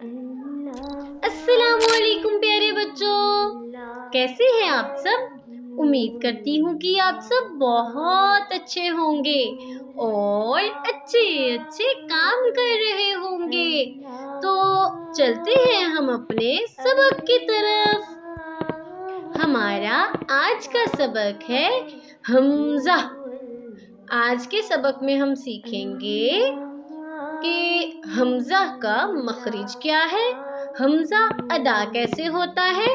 السلام علیکم پیارے بچوں، کیسے ہیں آپ سب؟ امید کرتی ہوں کہ آپ سب بہت اچھے ہوں گے اور اچھے کام کر رہے ہوں گے۔ تو چلتے ہیں ہم اپنے سبق کی طرف۔ ہمارا آج کا سبق ہے حمزہ۔ آج کے سبق میں ہم سیکھیں گے کہ حمزہ کا مخرج کیا ہے، حمزہ ادا کیسے ہوتا ہے،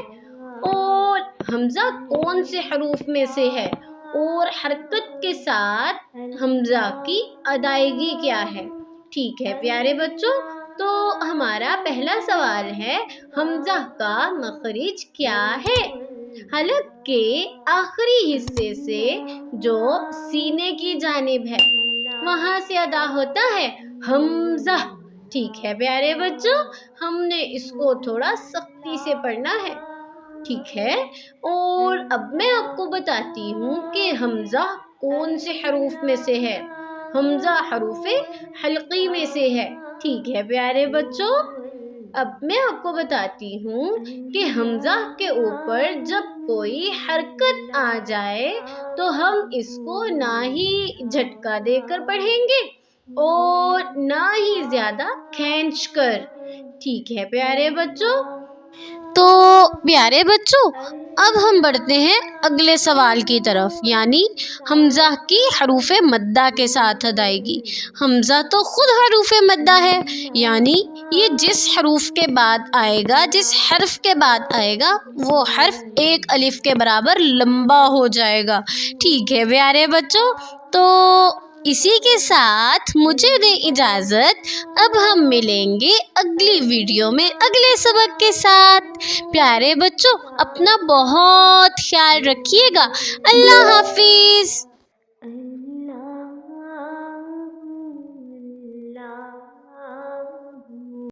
اور حمزہ کون سے حروف میں سے ہے، اور حرکت کے ساتھ حمزہ کی ادائیگی کیا ہے۔ ٹھیک ہے پیارے بچوں، تو ہمارا پہلا سوال ہے حمزہ کا مخرج کیا ہے؟ حلق کے آخری حصے سے جو سینے کی جانب ہے وہاں سے ادا ہوتا ہے حمزہ۔ ٹھیک ہے پیارے بچوں، ہم نے اس کو تھوڑا سختی سے پڑھنا ہے، ٹھیک ہے؟ اور اب میں آپ کو بتاتی ہوں کہ حمزہ کون سے حروف میں سے ہے۔ حمزہ حروف حلقی میں سے ہے، ٹھیک ہے پیارے بچوں؟ اب میں آپ کو بتاتی ہوں کہ حمزہ کے اوپر جب کوئی حرکت آ جائے تو ہم اس کو نہ ہی جھٹکا دے کر پڑھیں گے اور نہ ہی زیادہ کھینچ کر، ٹھیک ہے پیارے بچوں؟ تو پیارے بچوں، اب ہم بڑھتے ہیں اگلے سوال کی طرف، یعنی حمزہ کی حروف مدہ کے ساتھ ادائیگی۔ حمزہ تو خود حروف مدہ ہے، یعنی یہ جس حروف کے بعد آئے گا، جس حرف کے بعد آئے گا، وہ حرف ایک الف کے برابر لمبا ہو جائے گا، ٹھیک ہے پیارے بچوں؟ تو اسی کے ساتھ مجھے دیں اجازت، اب ہم ملیں گے اگلی ویڈیو میں اگلے سبق کے ساتھ۔ پیارے بچوں، اپنا بہت خیال رکھیے گا۔ اللہ حافظ۔